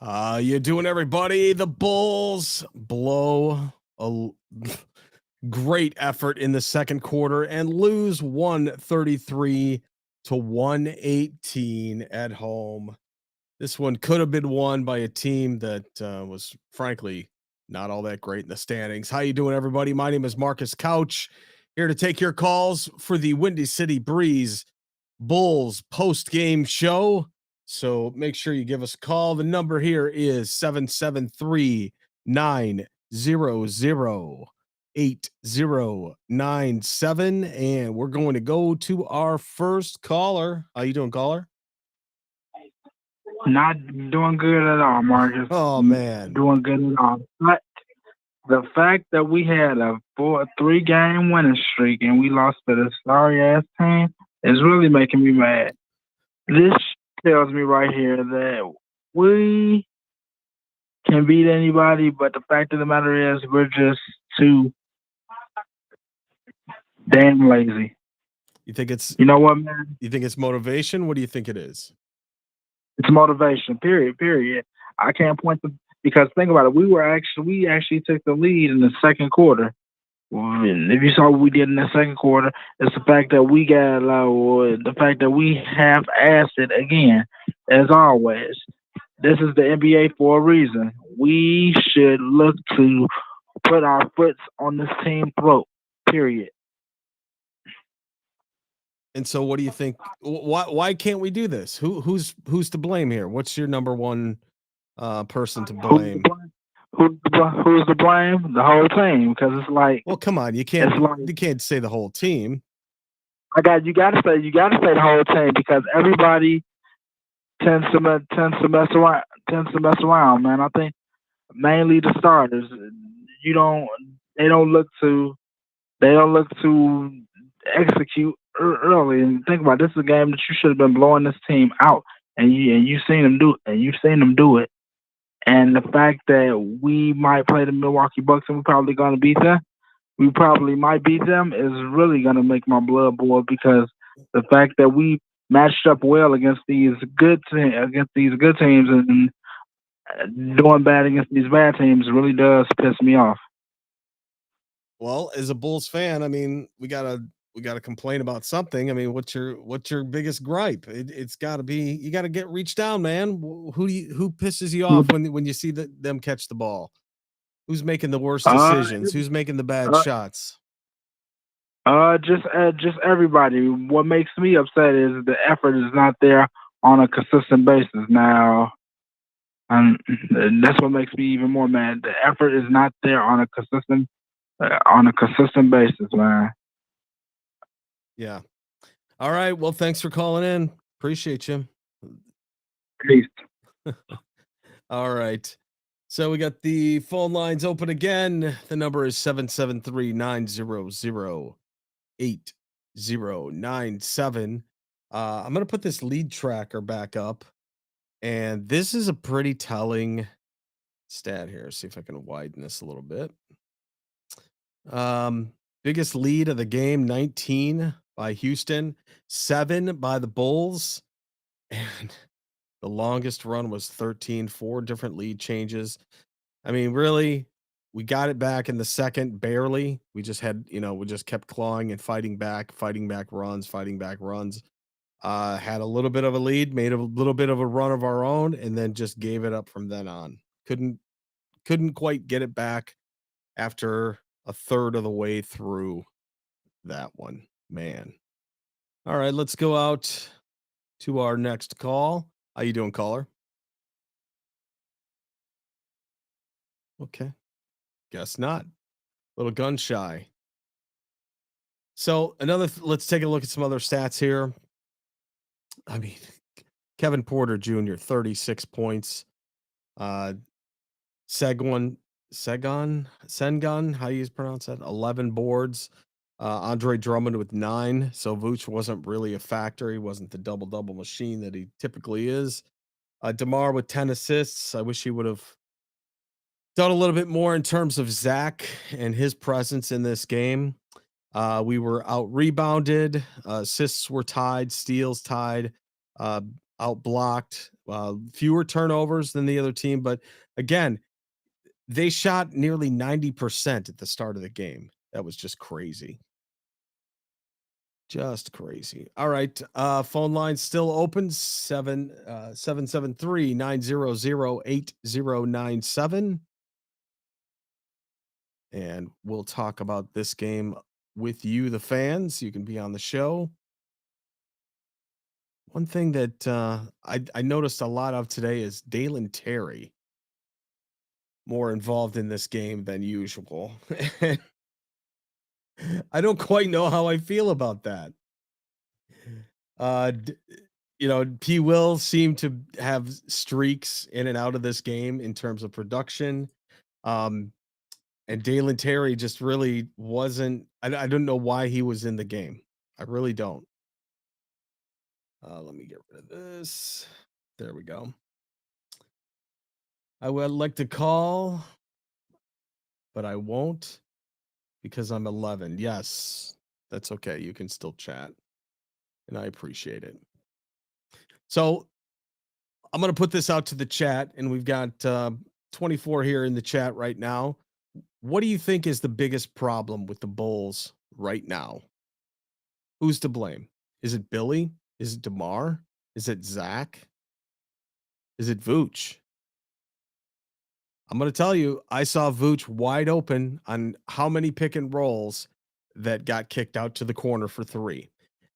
You doing, everybody? The Bulls blow a great effort in the second quarter and lose 133 to 118 at home. This one could have been won by a team that was frankly not all that great in the standings. How you doing, everybody? My name is Marcus Couch, here to take your calls for the Windy City Breeze Bulls post-game show. So make sure you give us a call. The number here is 773-900-8097. And we're going to go to our first caller. How you doing, caller? Not doing good at all, Marcus. Oh, man. Doing good at all. But the fact that we had a 3-game winning streak and we lost to the sorry ass team is really making me mad. This tells me right here that we can beat anybody, but the fact of the matter is we're just too damn lazy. You think it's You know what, man? You think it's motivation? What do you think it is? It's motivation. Period. I can't point to because think about it. We actually took the lead in the second quarter. If you saw what we did in the second quarter, it's the fact that we got the fact that we half-assed it again, as always. This is the NBA for a reason. We should look to put our foot on this team throat. Period. And so, what do you think? Why can't we do this? Who's to blame here? What's your number one person to blame? Who's to blame? The whole team, because it's like. Well, come on, you can't say the whole team. You got to say the whole team because everybody tends to mess around, man. I think mainly the starters. They don't look to execute early. And think about it, this is a game that you should have been blowing this team out, and you've seen them do it. And the fact that we might play the Milwaukee Bucks and we're probably going to beat them, we probably might beat them, is really going to make my blood boil because the fact that we matched up well against these good teams and doing bad against these bad teams really does piss me off. Well, as a Bulls fan, I mean, we gotta complain about something. I mean, what's your biggest gripe? It's got to be you got to get reached down, man. Who pisses you off when you see them catch the ball? Who's making the worst decisions? Who's making the bad shots? Just everybody. What makes me upset is the effort is not there on a consistent basis now. And that's what makes me even more mad. The effort is not there on a consistent basis, man. Yeah. All right. Well, thanks for calling in. Appreciate you. Peace. All right. So we got the phone lines open again. The number is 773-900-8097. I'm going to put this lead tracker back up. And this is a pretty telling stat here. See if I can widen this a little bit. Biggest lead of the game, 19 by Houston, 7 by the Bulls, and the longest run was 13, 4 different lead changes. I mean, really, we got it back in the second, barely. We just kept clawing and fighting back runs. Had a little bit of a lead, made a little bit of a run of our own, and then just gave it up from then on. Couldn't quite get it back after a third of the way through that one, man. All right, let's go out to our next call. How you doing, caller? Okay, guess not. A little gun shy. So let's take a look at some other stats here. I mean, Kevin Porter Jr., 36 points. Sengun, how do you pronounce that? 11 boards. Andre Drummond with 9. So Vooch wasn't really a factor. He wasn't the double-double machine that he typically is. DeMar with 10 assists. I wish he would have done a little bit more in terms of Zach and his presence in this game. We were out-rebounded. Assists were tied. Steals tied. outblocked, fewer turnovers than the other team. But again, they shot nearly 90% at the start of the game. That was just crazy. Just crazy. All right. Phone line still open 773-900-8097. And we'll talk about this game with you, the fans. You can be on the show. One thing that I noticed a lot of today is Dalen Terry more involved in this game than usual. I don't quite know how I feel about that. D P. Will seemed to have streaks in and out of this game in terms of production. Um, and Dalen Terry just really wasn't. I don't know why he was in the game. I really don't. Let me get rid of this. There we go. I would like to call, but I won't because I'm 11. Yes, that's okay. You can still chat, and I appreciate it. So I'm going to put this out to the chat, and we've got 24 here in the chat right now. What do you think is the biggest problem with the Bulls right now? Who's to blame? Is it Billy? Is it DeMar? Is it Zach? Is it Vooch? I'm going to tell you, I saw Vooch wide open on how many pick and rolls that got kicked out to the corner for three.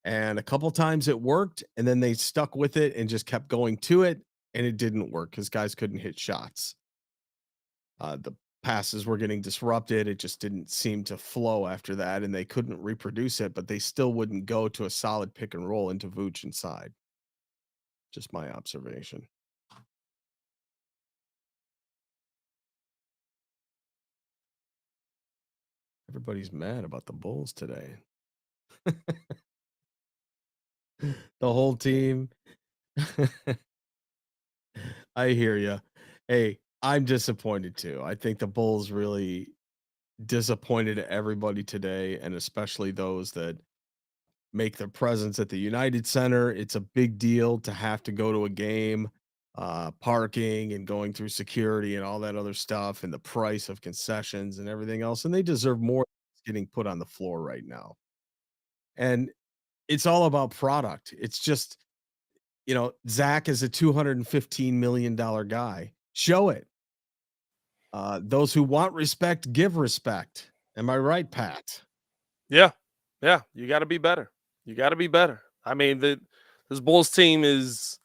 And a couple times it worked, and then they stuck with it and just kept going to it, and it didn't work because guys couldn't hit shots. The passes were getting disrupted. It just didn't seem to flow after that, and they couldn't reproduce it, but they still wouldn't go to a solid pick and roll into Vooch inside. Just my observation. Everybody's mad about the Bulls today. The whole team. I hear you. Hey, I'm disappointed too. I think the Bulls really disappointed everybody today, and especially those that make their presence at the United Center. It's a big deal to have to go to a game, parking and going through security and all that other stuff, and the price of concessions and everything else. And they deserve more getting put on the floor right now. And it's all about product. It's just, Zach is a $215 million guy. Show it. Those who want respect, give respect. Am I right, Pat? Yeah. Yeah. You got to be better. You got to be better. I mean, this Bulls team is,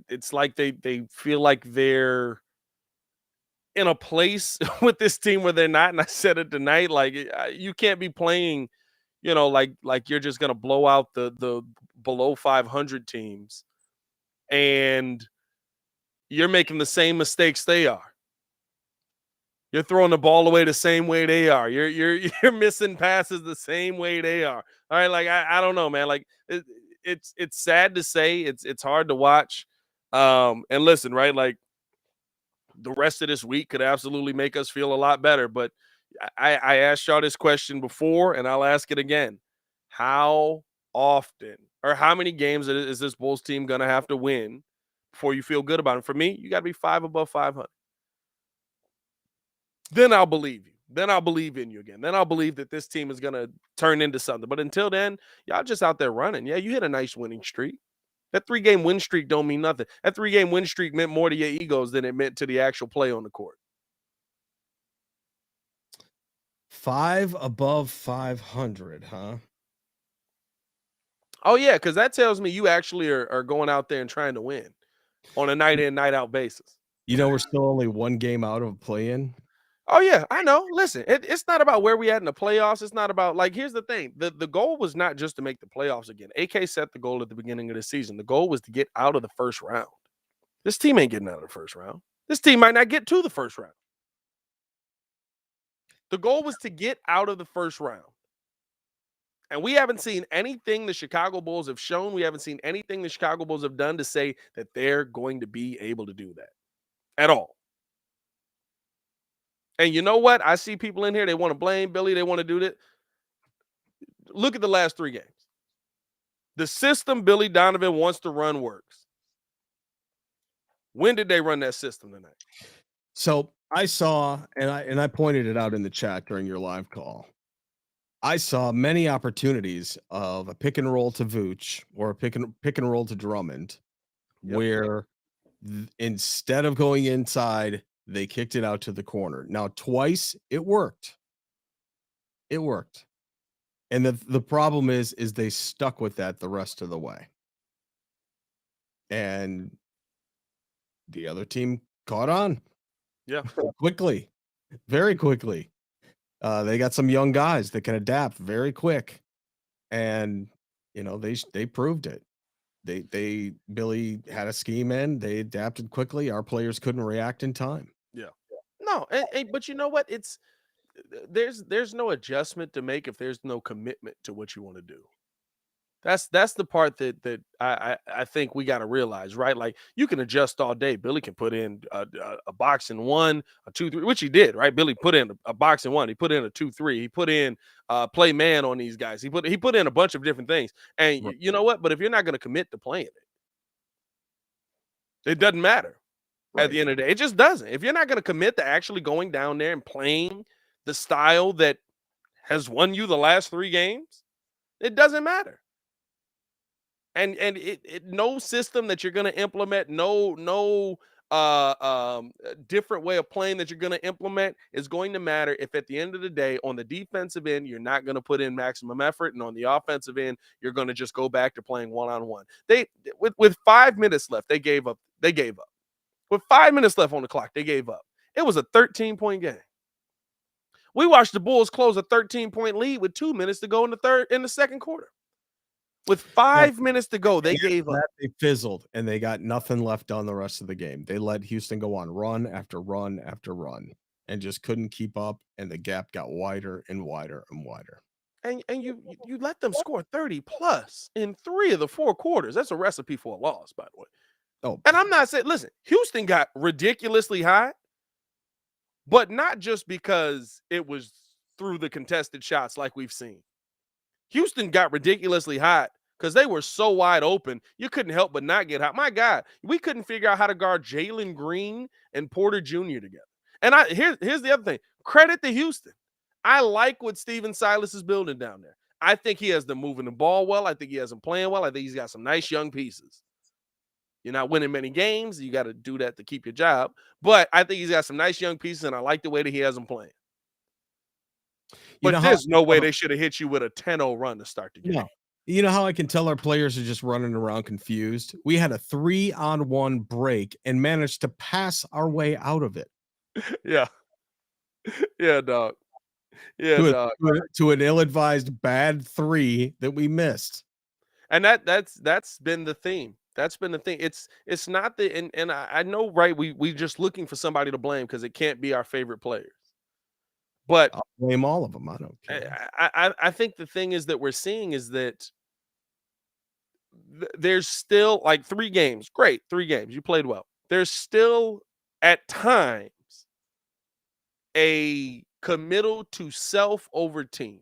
it's like they feel like they're in a place with this team where they're not. And I said it tonight, like you can't be playing, like you're just going to blow out the below 500 teams and you're making the same mistakes they are. You're throwing the ball away the same way they are. You're missing passes the same way they are. All right, like I don't know, man. Like it's sad to say. It's hard to watch. And listen, right? Like the rest of this week could absolutely make us feel a lot better. But I asked y'all this question before, and I'll ask it again. How often or how many games is this Bulls team gonna have to win before you feel good about it? For me, you got to be 5 above 500. Then I'll believe you. Then I'll believe in you again. Then I'll believe that this team is going to turn into something. But until then, y'all just out there running. Yeah, you hit a nice winning streak. That 3-game win streak don't mean nothing. That 3-game win streak meant more to your egos than it meant to the actual play on the court. 5 above 500, huh? Oh, yeah, because that tells me you actually are going out there and trying to win on a night in, night out basis. We're still only one game out of play-in. Oh, yeah, I know. Listen, it's not about where we at in the playoffs. It's not about, like, here's the thing. The goal was not just to make the playoffs again. AK set the goal at the beginning of the season. The goal was to get out of the first round. This team ain't getting out of the first round. This team might not get to the first round. The goal was to get out of the first round. And we haven't seen anything the Chicago Bulls have shown. We haven't seen anything the Chicago Bulls have done to say that they're going to be able to do that at all. And you know what? I see people in here, they want to blame Billy. They want to do that. Look at the last 3 games. The system Billy Donovan wants to run works. When did they run that system tonight? So I saw, and I pointed it out in the chat during your live call. I saw many opportunities of a pick and roll to Vooch or a pick and roll to Drummond, where instead of going inside, they kicked it out to the corner. Now, twice it worked. It worked. And the problem is they stuck with that the rest of the way. And the other team caught on. Yeah. Quickly. Very quickly. They got some young guys that can adapt very quick. And they proved it. Billy had a scheme in, they adapted quickly. Our players couldn't react in time. Yeah. No, but you know what? It's there's no adjustment to make if there's no commitment to what you want to do. That's the part that I think we got to realize, right? Like you can adjust all day. Billy can put in a box and 1, a 2-3, which he did, right? Billy put in a box and 1. He put in a 2-3. He put in play man on these guys. He put in a bunch of different things. And Right. you know what? But if you're not going to commit to playing it doesn't matter. At the end of the day, it just doesn't. If you're not going to commit to actually going down there and playing the style that has won you the last 3 games, it doesn't matter. And no system that you're going to implement, no different way of playing that you're going to implement is going to matter if at the end of the day on the defensive end you're not going to put in maximum effort, and on the offensive end you're going to just go back to playing one-on-one. They with 5 minutes left, they gave up. With 5 minutes left on the clock, they gave up. It was a 13-point game. We watched the Bulls close a 13-point lead with 2 minutes to go in the second quarter. With 5 minutes to go, they gave up. They fizzled, and they got nothing left on the rest of the game. They let Houston go on run after run after run and just couldn't keep up, and the gap got wider and wider and wider. And you let them score 30 plus in 3 of the 4 quarters. That's a recipe for a loss, by the way. Oh, and I'm not saying, listen, Houston got ridiculously high, but not just because it was through the contested shots like we've seen. Houston got ridiculously hot because they were so wide open, you couldn't help but not get hot. My God, we couldn't figure out how to guard Jalen Green and Porter Jr. together. And here's the other thing. Credit to Houston. I like what Steven Silas is building down there. I think he has them moving the ball well. I think he has them playing well. I think he's got some nice young pieces. You're not winning many games. You got to do that to keep your job. But I think he's got some nice young pieces, and I like the way that he has them playing. But there's no way they should have hit you with a 10-0 run to start the game. No. You know how I can tell our players are just running around confused? We had a 3-on-1 break and managed to pass our way out of it. Yeah. Yeah, dog. Yeah, dog. To an ill-advised bad 3 that we missed. And that's been the theme. That's been the thing. It's not the and I know, right? We just looking for somebody to blame because it can't be our favorite players. But I'll blame all of them. I don't care. I think the thing is that we're seeing is that there's still like 3 games. Great, 3 games. You played well. There's still at times a committal to self over team.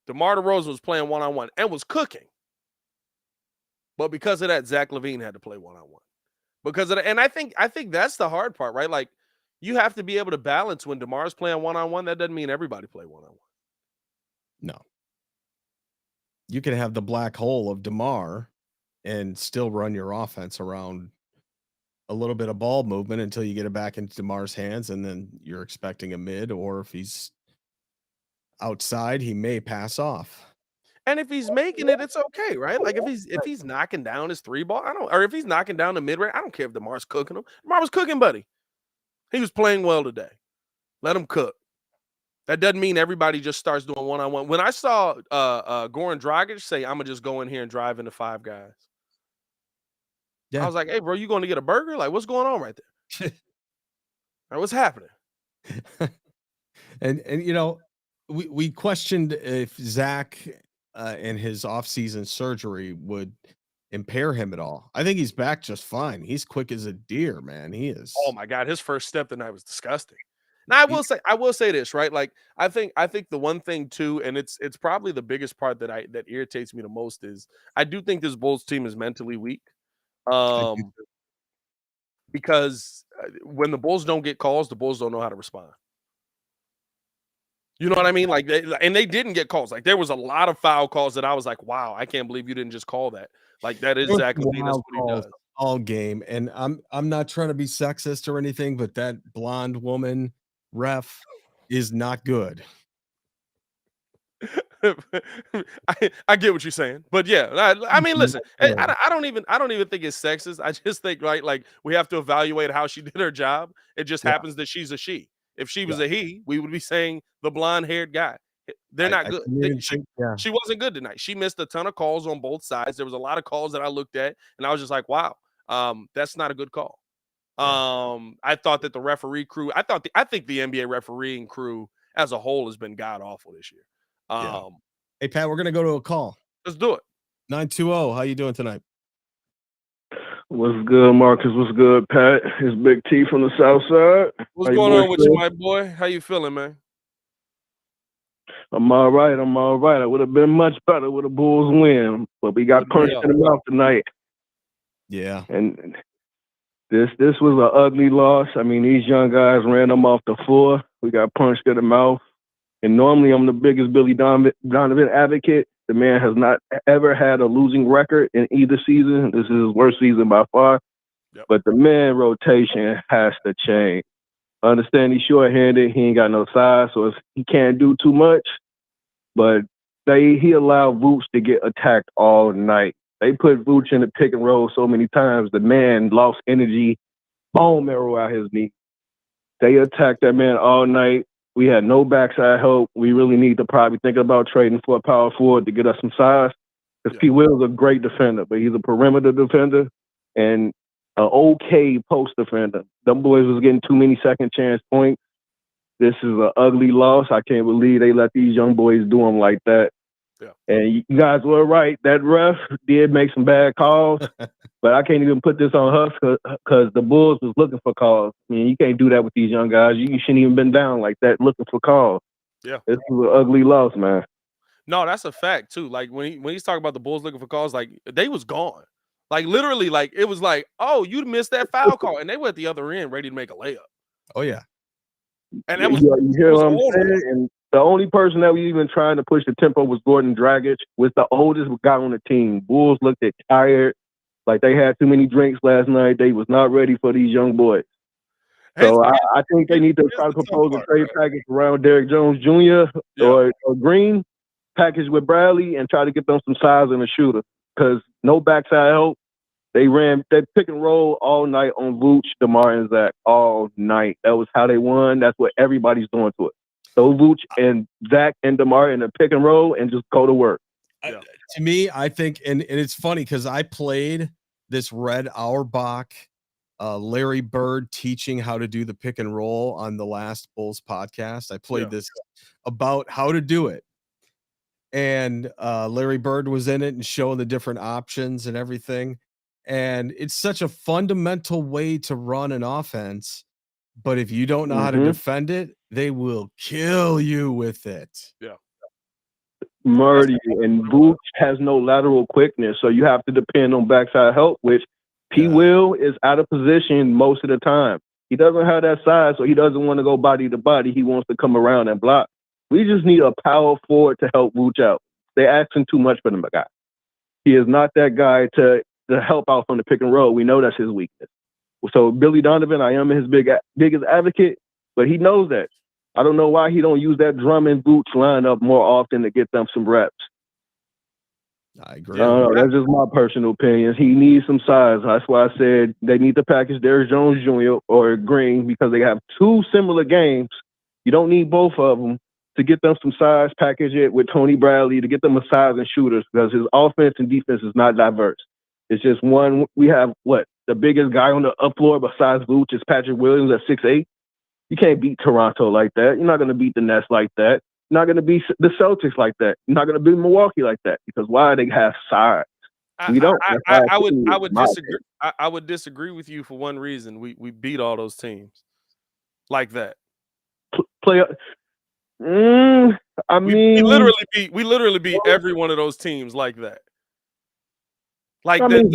DeMar DeRozan was playing one-on-one and was cooking. But because of that, Zach LaVine had to play one-on-one. Because of that, and I think that's the hard part, right? Like, you have to be able to balance when DeMar's playing one-on-one. That doesn't mean everybody play one-on-one. No. You can have the black hole of DeMar and still run your offense around a little bit of ball movement until you get it back into DeMar's hands, and then you're expecting a mid, or if he's outside, he may pass off. And if he's making it, it's okay, right? Like if he's knocking down his 3 ball, or if he's knocking down the mid-range, I don't care if DeMar's cooking him. DeMar was cooking, buddy. He was playing well today. Let him cook. That doesn't mean everybody just starts doing one-on-one. When I saw Goran Dragic say, I'm gonna just go in here and drive into 5 guys. Yeah. I was like, hey, bro, you going to get a burger? Like, what's going on right there? Right, what's happening? And we questioned if Zach and his offseason surgery would impair him at all. I think he's back just fine. He's quick as a deer, man. He is. Oh my God, his first step tonight was disgusting. Now I will say this, right? Like I think the one thing too, and it's probably the biggest part that irritates me the most is I do think this Bulls team is mentally weak. I do Um, because when the Bulls don't get calls, the Bulls don't know how to respond. You know what I mean? Like they didn't get calls. Like there was a lot of foul calls that I was like, wow, I can't believe you didn't just call that. Like that is There was Zach some Levine. That's wild what he calls does. all game, and I'm not trying to be sexist or anything, but that blonde woman ref is not good. I get what you're saying, but yeah, I mean, listen, I don't even think it's sexist. I just think right, like we have to evaluate how she did her job. It just Yeah, happens that she's a she. If she was yeah. a he, we would be saying the blonde haired guy. They're not I good. couldn't even think. Yeah, She wasn't good tonight. She missed a ton of calls on both sides. There was a lot of calls that I looked at, and I was just like, wow, that's not a good call. yeah, I thought that the referee crew, I think the NBA refereeing crew as a whole has been god awful this year. yeah. Um, Hey, Pat, we're gonna go to a call. let's do it. 920. How you doing tonight? What's good, Marcus? What's good, Pat? It's Big T from the South Side. What's How you going boys on with you, doing? my boy? How you feeling, man? I'm all right. I would have been much better with a Bulls win, but we got Good to punched know. in the mouth tonight. Yeah, And this was an ugly loss. I mean, these young guys ran them off the floor. We got punched in the mouth. And normally I'm the biggest Billy Donovan advocate. The man has not ever had a losing record in either season. This is his worst season by far. Yep. But the man rotation has to change. I understand he's short-handed. He ain't got no size, so he can't do too much. But he allowed Vooch to get attacked all night. They put Vooch in the pick and roll so many times, the man lost energy, bone marrow out his knee. They attacked that man all night. We had no backside help. We really need to probably think about trading for a power forward to get us some size. Because Yeah. P. Will's a great defender, but he's a perimeter defender and an okay post defender. Them boys was getting too many second chance points. This is an ugly loss. I can't believe they let these young boys do them like that. Yeah. And you guys were right. That ref did make some bad calls, but I can't even put this on her because the Bulls was looking for calls. I mean, you can't do that with these young guys. You shouldn't even been down like that looking for calls. Yeah. This was an ugly loss, man. No, that's a fact too. Like when he's talking about the Bulls looking for calls, like they was gone. Like literally, like it was like, oh, you missed that foul call, and they were at the other end ready to make a layup. oh yeah. And that was, You hear what I'm all of saying? them. And the only person that was even trying to push the tempo was Gordon Dragic, was the oldest guy on the team. Bulls looked tired, like they had too many drinks last night. They was not ready for these young boys. So I think they need to try to here's the tough propose a part, trade right? package around Derrick Jones Jr. Yeah. or Green, package with Bradley, and try to get them some size and a shooter. Because no backside help. They ran that pick and roll all night on Vooch, DeMar, and Zach all night. That was how they won. That's what everybody's doing to it. So Vooch and Zach and DeMar in the pick and roll and just go to work. Yeah. To me, I think, and it's funny because I played this Red Auerbach, Larry Bird teaching how to do the pick and roll on the last Bulls podcast. I played this about how to do it. And Larry Bird was in it and showing the different options and everything. And it's such a fundamental way to run an offense. But if you don't know how to defend it, they will kill you with it. Yeah. Murdy and Vooch has no lateral quickness, so you have to depend on backside help, which P. Will is out of position most of the time. He doesn't have that size, so he doesn't want to go body to body. He wants to come around and block. We just need a power forward to help Vooch out. They're asking too much for the guy. He is not that guy to help out from the pick and roll. We know that's his weakness. So Billy Donovan, I am his biggest advocate, but he knows that. I don't know why he don't use that Drummond Vooch lineup more often to get them some reps. I agree. I don't know. That's just my personal opinion. He needs some size. That's why I said they need to package Derrick Jones Jr. or Green because they have two similar games. You don't need both of them to get them some size. Package it with Tony Bradley to get them a size and shooters because his offense and defense is not diverse. It's just one. We have the biggest guy on the up floor besides Vooch is Patrick Williams at 6'8". You can't beat Toronto like that. You're not going to beat the Nets like that. You're not going to beat the Celtics like that. You're not going to beat Milwaukee like that because why? They have size. We don't. I would disagree. I would disagree with you for one reason. We beat all those teams like that. play. I mean, we literally beat every one of those teams like that. Like I mean,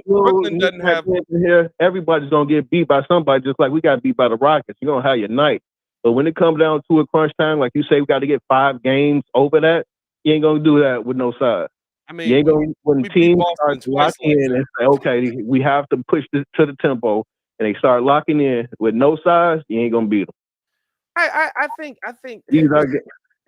Brooklyn doesn't have. Here, everybody's gonna get beat by somebody. Just like we got beat by the Rockets, you're gonna have your night. But when it comes down to a crunch time, like you say, we got to get 5 games over that. You ain't gonna do that with no side. I mean, you ain't gonna when teams start locking in and say, okay, we have to push this to the tempo, and they start locking in with no size, you ain't gonna beat them. I think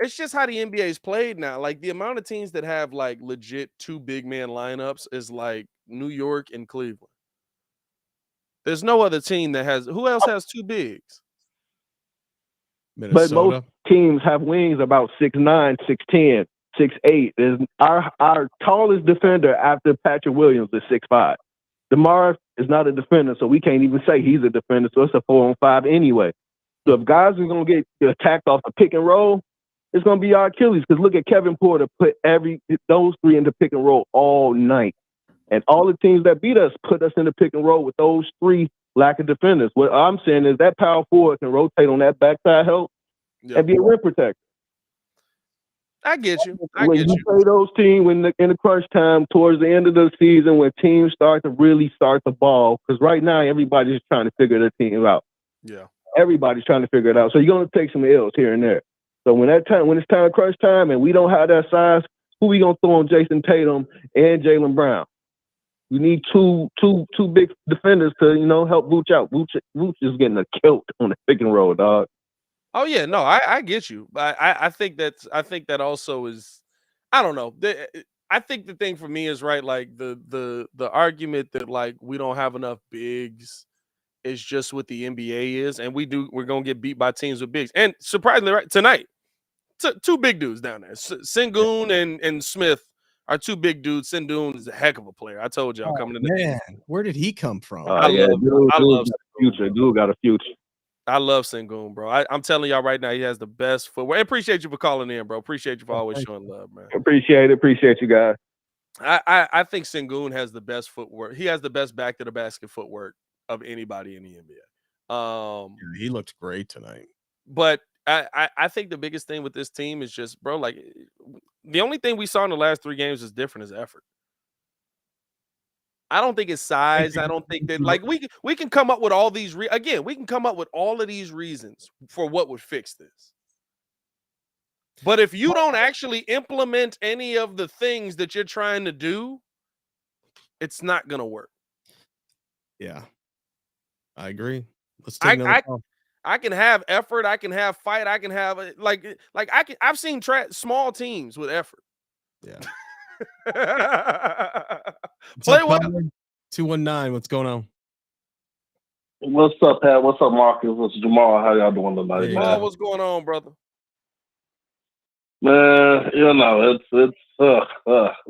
it's just how the NBA is played now. Like the amount of teams that have like legit 2 big man lineups is like New York and Cleveland. There's no other team that has. Who else has 2 bigs? Minnesota. But most teams have wings about 6'9", 6'10", 6'8". There's our tallest defender after Patrick Williams is 6'5". DeMar is not a defender, so we can't even say he's a defender. So it's a 4-on-5 anyway. So if guys are gonna get attacked off the pick and roll, it's gonna be our Achilles. Because look at Kevin Porter put those 3 into pick and roll all night, and all the teams that beat us put us in the pick and roll with those 3 lack of defenders. What I'm saying is that power forward can rotate on that backside help and be a rim protector. I get you. When you play those teams in the crunch time towards the end of the season, when teams start to really start the ball, because right now everybody's trying to figure their team out. Yeah, everybody's trying to figure it out. So you're gonna take some L's here and there. So when it's time crunch time, and we don't have that size, who we gonna throw on Jason Tatum and Jaylen Brown? We need two big defenders to help Vooch out. Vooch is getting a kilt on the pick and roll, dog. Oh yeah, no, I get you. I think that also is. I don't know. I think the thing for me is right. Like the argument that like we don't have enough bigs is just what the NBA is, and we're gonna get beat by teams with bigs. And surprisingly, right tonight, 2 big dudes down there, Sengun and Smith are 2 big dudes. Sengun is a heck of a player. I told y'all coming in. Man, where did he come from? I love future. Dude got a future. I love Sengun, bro. I'm telling y'all right now, he has the best footwork. I appreciate you for calling in, bro. Appreciate you for always showing love, man. Appreciate you guys. I think Sengun has the best footwork. He has the best back to the basket footwork of anybody in the NBA. He looked great tonight. But I think the biggest thing with this team is just, bro, like the only thing we saw in the last 3 games is different is effort. I don't think it's size. I don't think that like we can come up with all these we can come up with all of these reasons for what would fix this. But if you don't actually implement any of the things that you're trying to do, it's not gonna work. Yeah, I agree. Let's take another call. I can have effort. I can have fight. I can have I've seen small teams with effort. Yeah. Play well. 219. What's going on? What's up, Pat? What's up, Marcus? What's Jamal? How y'all doing tonight, man? What's going on, brother? Man, it's that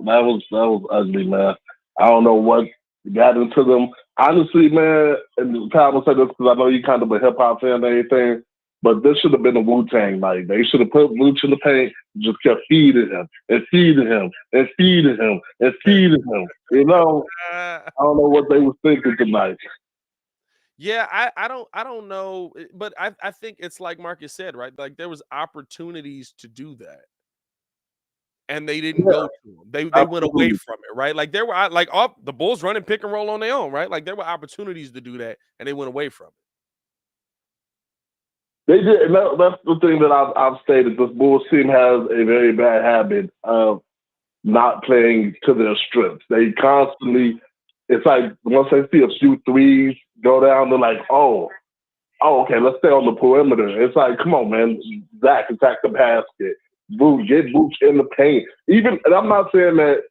was ugly, man. I don't know what got into them. Honestly, man, and Pat will say this because I know you kind of a hip hop fan and everything, but this should have been a Wu-Tang night. They should have put Vooch in the paint, just kept feeding him and feeding him and feeding him and feeding him. I don't know what they were thinking tonight. Yeah, I don't know, but I think it's like Marcus said, right? Like there was opportunities to do that, and they didn't go to them. They went away from it, right? Like there were the Bulls running pick and roll on their own, right? Like there were opportunities to do that, and they went away from it. They did. And that's the thing that I've stated. This Bulls team has a very bad habit of not playing to their strengths. They constantly, it's like once they see a few threes go down, they're like, oh, okay, let's stay on the perimeter. It's like, come on, man, Zach, attack the basket. Get Vooch in the paint. And I'm not saying that,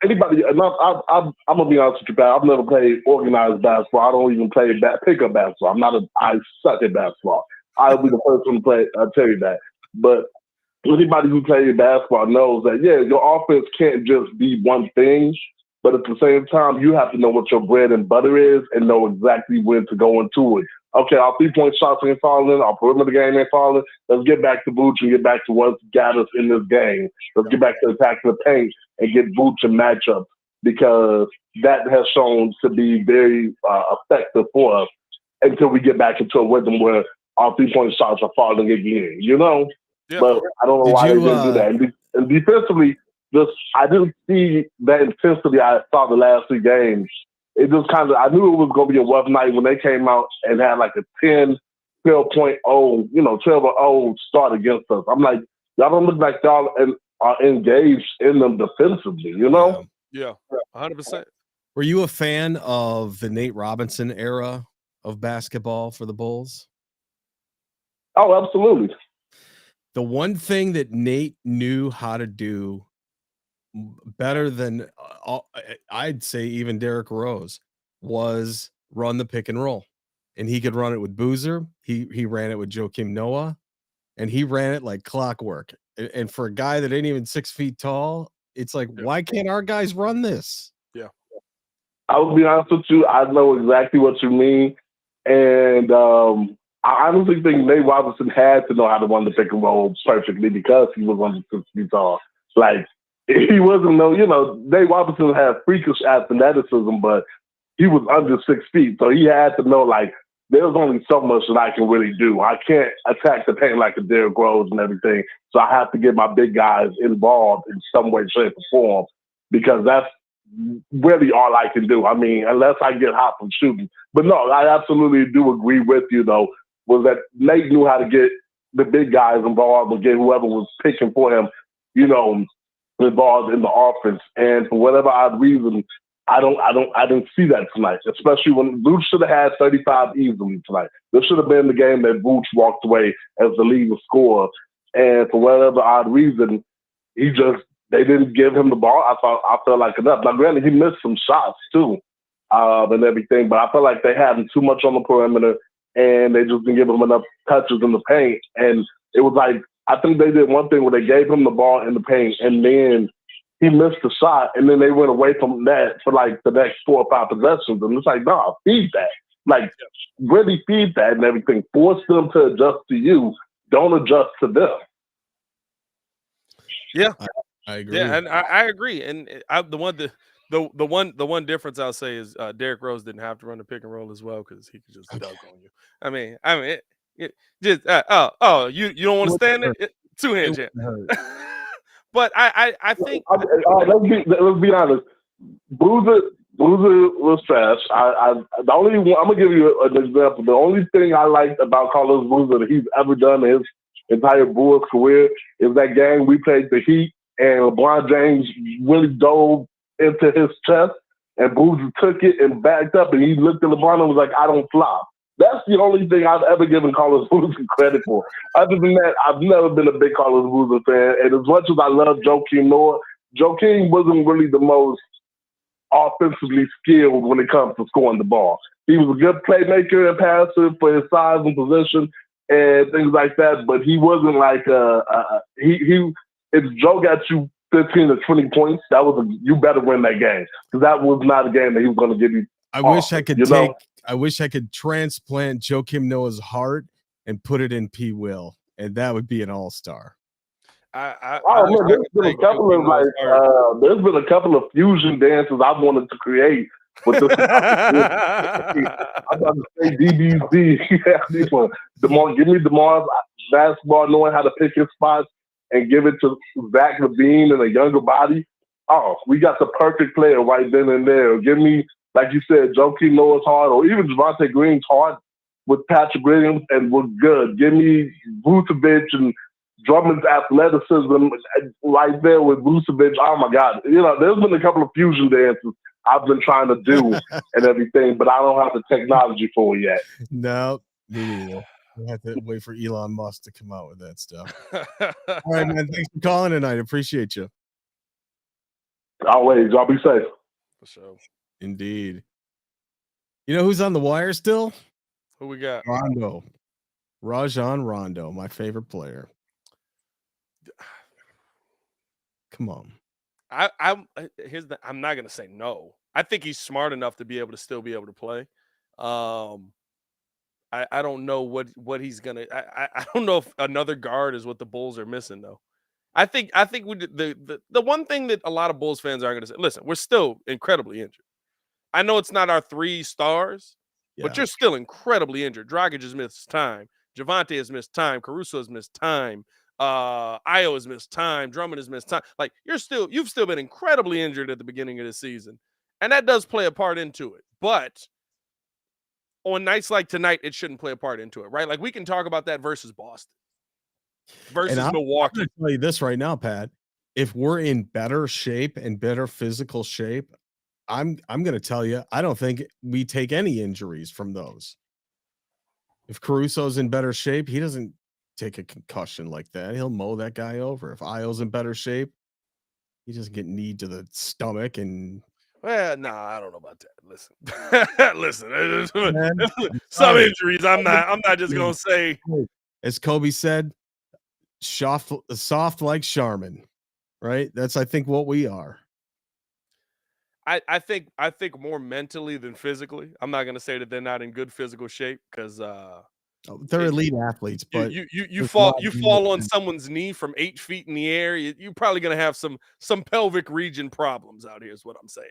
anybody. And I'm gonna be honest with you, Pat. I've never played organized basketball. I don't even play pickup basketball. I suck at basketball. I'll be the first one to play. I'll tell you that. But anybody who plays basketball knows that your offense can't just be one thing. But at the same time, you have to know what your bread and butter is and know exactly when to go into it. Okay, our 3-point shots ain't falling. Our perimeter game ain't falling. Let's get back to Vooch and get back to what's got us in this game. Let's get back to attacking the paint and get Vooch in matchups because that has shown to be very effective for us until we get back into a rhythm where our 3-point shots are falling again, you know? Yeah. But I don't know Did why you, they didn't do that. And defensively, I didn't see that intensity I saw the last 3 games. It just kind of, I knew it was going to be a rough night when they came out and had like a 10, 12.0, 12-0 start against us. I'm like, y'all don't look like y'all are engaged in them defensively, you know? Yeah, 100%. Were you a fan of the Nate Robinson era of basketball for the Bulls? Oh, absolutely. The one thing that Nate knew how to do better than I'd say even Derrick Rose was run the pick and roll. And he could run it with Boozer. He ran it with Joakim Noah, and he ran it like clockwork. And for a guy that ain't even 6 feet tall, it's like, why can't our guys run this? Yeah. I will be honest with you. I know exactly what you mean. And I honestly think Nate Robinson had to know how to run the pick and roll perfectly because he was under 6 feet tall. Like, he wasn't Nate Robinson had freakish athleticism, but he was under 6 feet. So he had to know, like, there's only so much that I can really do. I can't attack the paint like a Derrick Rose and everything. So I have to get my big guys involved in some way, shape, or form because that's really all I can do. I mean, unless I get hot from shooting. But no, I absolutely do agree with you, though, was that Nate knew how to get the big guys involved and get whoever was picking for him, involved in the offense. And for whatever odd reason, I didn't see that tonight, especially when Vooch should have had 35 easily tonight. This should have been the game that Vooch walked away as the leading scorer. And for whatever odd reason, they didn't give him the ball. I felt like enough. Now, granted, he missed some shots too, and everything, but I felt like they had him too much on the perimeter, and they just didn't give him enough touches in the paint. And it was like, I think they did one thing where they gave him the ball in the paint, and then he missed the shot, and then they went away from that for like the next 4 or 5 possessions. And it's like, nah, feed that. Like, really feed that and everything. Force them to adjust to you. Don't adjust to them. Yeah. I agree. Yeah, and I agree. And the one difference I'll say is Derrick Rose didn't have to run the pick and roll as well because he could just dunk on you. I mean, you don't want to stand there? 2-hand jam. But I think let's be honest. Boozer was trash. The only one, I'm gonna give you an example. The only thing I liked about Carlos Boozer that he's ever done in his entire Bulls career is that game we played the Heat and LeBron James really dove into his chest and Boozer took it and backed up and he looked at LeBron and was like, I don't flop. That's the only thing I've ever given Carlos Boozer credit for. Other than that, I've never been a big Carlos Boozer fan. And as much as I love Joakim Noah, Joakim wasn't really the most offensively skilled when it comes to scoring the ball. He was a good playmaker and passer for his size and position and things like that, but he wasn't like if Joe got you 15 or 20 points, you better win that game because that was not a game that he was going to give you. I wish I could transplant Joakim Noah's heart and put it in P. Will, and that would be an all-star. There's been a couple of fusion dances I wanted to create with this. I'm about to say DBZ. Give me DeMar's basketball, knowing how to pick his spots, and give it to Zach LaVine and a younger body. Oh, we got the perfect player right then and there. Give me, like you said, Joakim Noah's heart, or even Javonte Green's heart with Patrick Williams, and we're good. Give me Vucevic and Drummond's athleticism right there with Vucevic. Oh my God. There's been a couple of fusion dances I've been trying to do and everything, but I don't have the technology for it yet. No, me neither. We'll have to wait for Elon Musk to come out with that stuff. All right, man. Thanks for calling tonight. Appreciate you. Always. Y'all be safe. For sure. Indeed. You know who's on the wire still? Who we got? Rajon Rondo, my favorite player. Come on. I'm not gonna say no. I think he's smart enough to be able to still be able to play. I don't know what he's gonna. I don't know if another guard is what the Bulls are missing though. I think the one thing that a lot of Bulls fans aren't gonna say. Listen, we're still incredibly injured. I know it's not our 3 stars, but you're still incredibly injured. Dragic just missed time. Javante has missed time. Caruso has missed time. Io has missed time. Drummond has missed time. Like you've still been incredibly injured at the beginning of the season, and that does play a part into it. But on nights like tonight, it shouldn't play a part into it, right? Like we can talk about that versus Boston, versus Milwaukee. I'm going to tell you this right now, Pat. If we're in better shape and better physical shape, I'm going to tell you, I don't think we take any injuries from those. If Caruso's in better shape, he doesn't take a concussion like that. He'll mow that guy over. If Io's in better shape, he doesn't get knee to the stomach and. Well, nah, I don't know about that. Listen, Man, some injuries. I'm not just gonna say. As Kobe said, soft like Charmin, right? That's I think what we are. I think more mentally than physically. I'm not gonna say that they're not in good physical shape because they're elite athletes, but you fall on someone's knee from 8 feet in the air. You're probably gonna have some pelvic region problems out here. Is what I'm saying.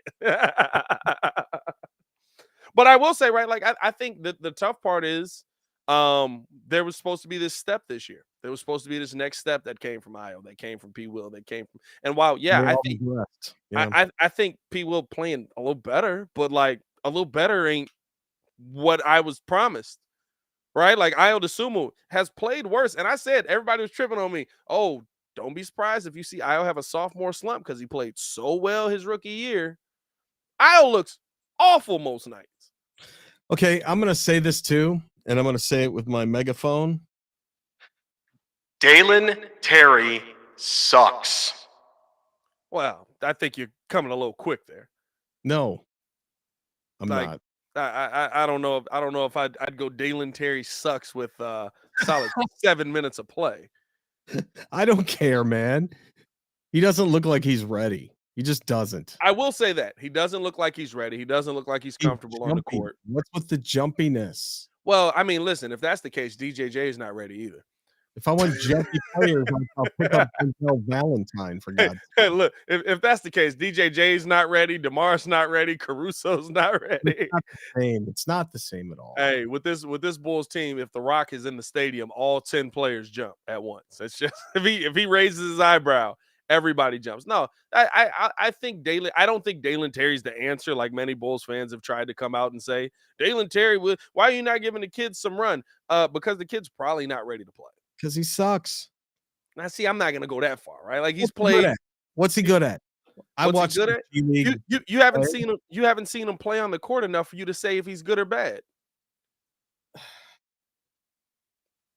But I will say, right, like I think that the tough part is there was supposed to be this step this year. There was supposed to be this next step that came from Io, that came from P. Will, that came from, and while I think P. Will playing a little better, but like a little better ain't what I was promised. Right? Like Io DeSumo has played worse. And I said everybody was tripping on me. Oh, don't be surprised if you see Io have a sophomore slump because he played so well his rookie year. Io looks awful most nights. Okay, I'm gonna say this too, and I'm gonna say it with my megaphone. Dalen Terry sucks. Well, I think you're coming a little quick there. No, I'm not. I don't know. I don't know if I'd go Dalen Terry sucks with solid 7 minutes of play. I don't care, man. He doesn't look like he's ready. He just doesn't. I will say that he doesn't look like he's ready. He doesn't look like he's comfortable on the court. What's with the jumpiness? Well, I mean, listen, if that's the case, DJJ is not ready either. If I want jumpy players, I'll pick up Denzel Valentine for God's sake. Hey, look, if that's the case, DJJ's not ready, DeMar's not ready, Caruso's not ready. It's not the same. It's not the same at all. Hey, with this Bulls team, if the Rock is in the stadium, all 10 players jump at once. It's just if he raises his eyebrow, everybody jumps. No, I think I don't think Dalen Terry's the answer, like many Bulls fans have tried to come out and say. Dalen Terry, why are you not giving the kids some run? Because the kid's probably not ready to play. Because he sucks. Now, see, I'm not going to go that far, right? Like he's played. What's he good at? I watched good at? You haven't seen him. You haven't seen him play on the court enough for you to say if he's good or bad.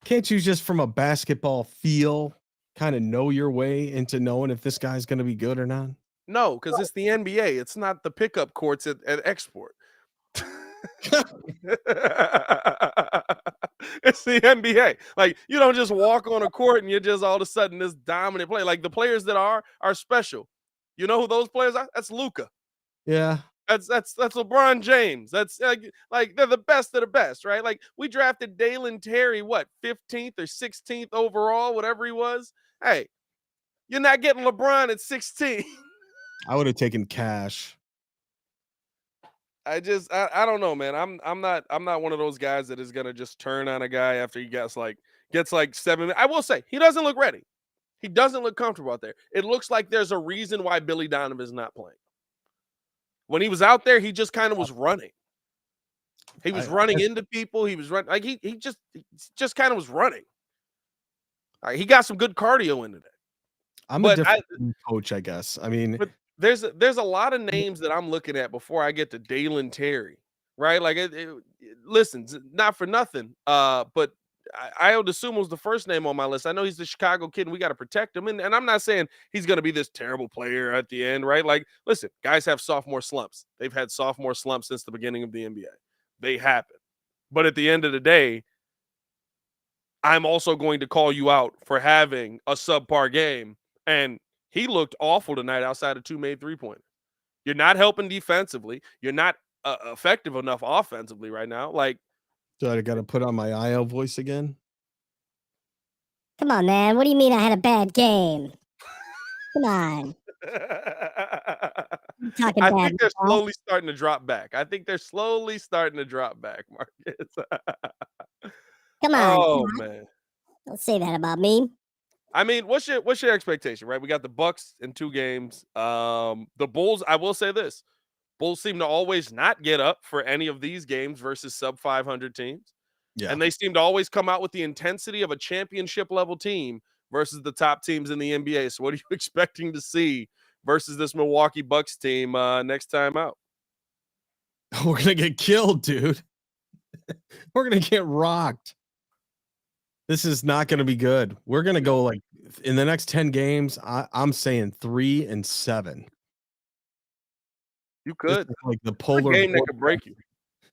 Can't you just from a basketball feel kind of know your way into knowing if this guy's going to be good or not? No, because it's the NBA. It's not the pickup courts at Export. It's the NBA. Like you don't just walk on a court and you're just all of a sudden this dominant player. Like the players that are special. You know who those players are? That's Luka. Yeah. That's LeBron James. That's like they're the best of the best, right? Like we drafted Dalen Terry, what, 15th or 16th overall, whatever he was. Hey, you're not getting LeBron at 16. I would have taken Cash. I don't know, man. I'm not one of those guys that is gonna just turn on a guy after he gets like 7 minutes. I will say he doesn't look ready. He doesn't look comfortable out there. It looks like there's a reason why Billy Donovan is not playing. When he was out there, he just kind of was running. He was running into people. He was running like he just kind of was running. All right, he got some good cardio into that. I'm a different coach, I guess. I mean, but there's a lot of names that I'm looking at before I get to Dalen Terry, right? Like, listen, not for nothing, but Io DeSumo's the first name on my list. I know he's the Chicago kid, and we got to protect him. And I'm not saying he's going to be this terrible player at the end, right? Like, listen, guys have sophomore slumps. They've had sophomore slumps since the beginning of the NBA. They happen. But at the end of the day, I'm also going to call you out for having a subpar game. And he looked awful tonight outside of 2 made 3-pointers. You're not helping defensively. You're not effective enough offensively right now. Like, so I got to put on my IO voice again? Come on, man. What do you mean I had a bad game? Come on. I think they're slowly starting to drop back. Marcus. Come on. Oh man. Don't say that about me. I mean, what's your expectation, right? We got the Bucks in 2 games. The Bulls, I will say this. Bulls seem to always not get up for any of these games versus sub 500 teams. Yeah. And they seem to always come out with the intensity of a championship level team versus the top teams in the NBA. So what are you expecting to see versus this Milwaukee Bucks team next time out? We're gonna get killed, dude. We're gonna get rocked. This is not gonna be good. We're gonna go like in the next 10 games. I'm saying 3-7. You This could. is like the This is polar a game that vortex. could break you.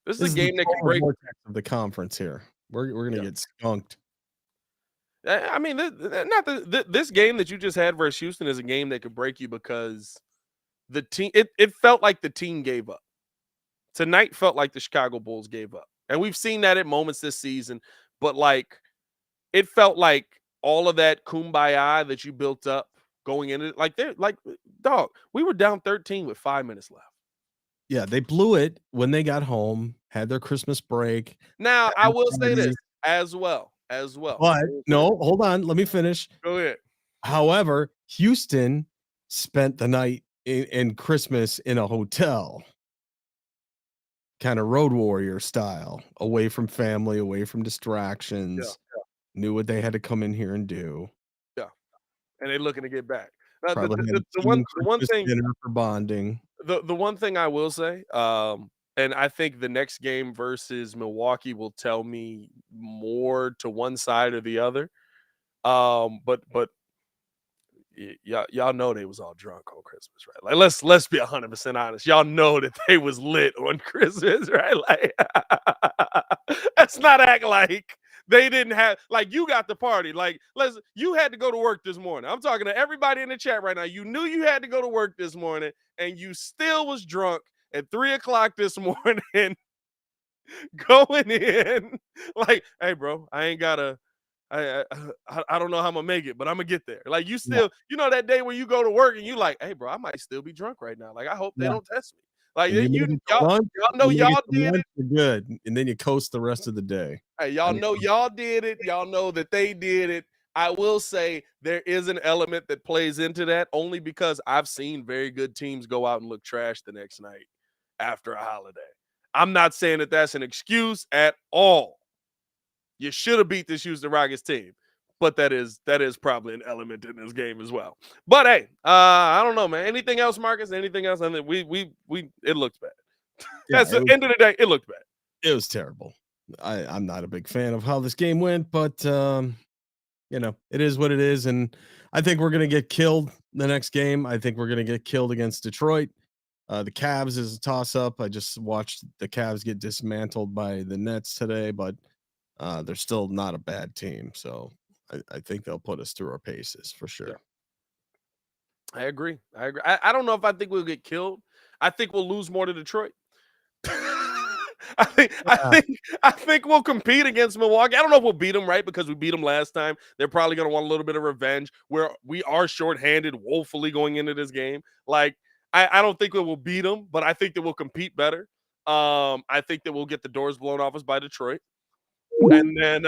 This This is is a the game that could polar break you. vortex of the conference here. We're gonna get skunked. I mean, this game that you just had versus Houston is a game that could break you because the team it felt like the team gave up. Tonight felt like the Chicago Bulls gave up. And we've seen that at moments this season, but like it felt like all of that kumbaya that you built up going into it, like they're like dog, we were down 13 with 5 minutes left. Yeah, they blew it when they got home, had their Christmas break. Now, I will say this party. as well. But no, hold on, let me finish. Go ahead. However, Houston spent the night in Christmas in a hotel, kind of road warrior style, away from family, away from distractions. Knew what they had to come in here and do. Yeah. And they're looking to get back. Now, Probably had a the team one Christmas thing dinner for bonding. the one thing I will say, and I think the next game versus Milwaukee will tell me more to one side or the other. But y'all know they was all drunk on Christmas, right? Like let's be 100% honest. Y'all know that they was lit on Christmas, right? Like let's not act like they didn't have like you got the party. Like you had to go to work this morning. I'm talking to everybody in the chat right now. You knew you had to go to work this morning, and you still was drunk at 3:00 this morning, going in like, hey, bro, I ain't gotta. I don't know how I'm gonna make it, but I'm gonna get there. Like you still, you know, that day when you go to work and you like, hey, bro, I might still be drunk right now. Like I hope they don't test me. Like And you make it to y'all lunch, know you make y'all to did lunch, it. you're good, and then you coast the rest of the day. Hey, y'all know y'all did it. Y'all know that they did it. I will say there is an element that plays into that only because I've seen very good teams go out and look trash the next night after a holiday. I'm not saying that that's an excuse at all. You should have beat this Houston Rockets team, but that is probably an element in this game as well. But hey, I don't know, man. Anything else, Marcus? Anything else? I mean, we it looked bad. That's the end of the day. It looked bad. It was terrible. I'm not a big fan of how this game went, but you know, it is what it is, and I think we're gonna get killed the next game. I think we're gonna get killed against Detroit. The Cavs is a toss-up. I just watched the Cavs get dismantled by the Nets today, but they're still not a bad team. So I think they'll put us through our paces for sure. Yeah. I agree. I don't know if I think we'll get killed. I think we'll lose more to Detroit. I think we'll compete against Milwaukee. I don't know if we'll beat them, right? Because we beat them last time. They're probably going to want a little bit of revenge. Where we are shorthanded woefully going into this game. Like I don't think we will beat them, but I think that we'll compete better. I think that we'll get the doors blown off us by Detroit, and then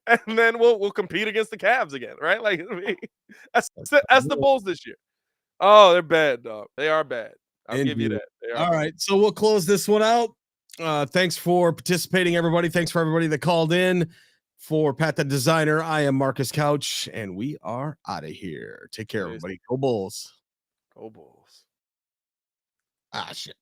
and then we'll compete against the Cavs again, right? Like I mean, that's the Bulls this year. Oh, they're bad, dog. They are bad. I'll give you that. All right, so we'll close this one out. Thanks for participating, everybody. Thanks for everybody that called in. For Pat the Designer, I am Marcus Couch, and we are out of here. Take care, everybody. Go Bulls. Go Bulls. Ah, shit.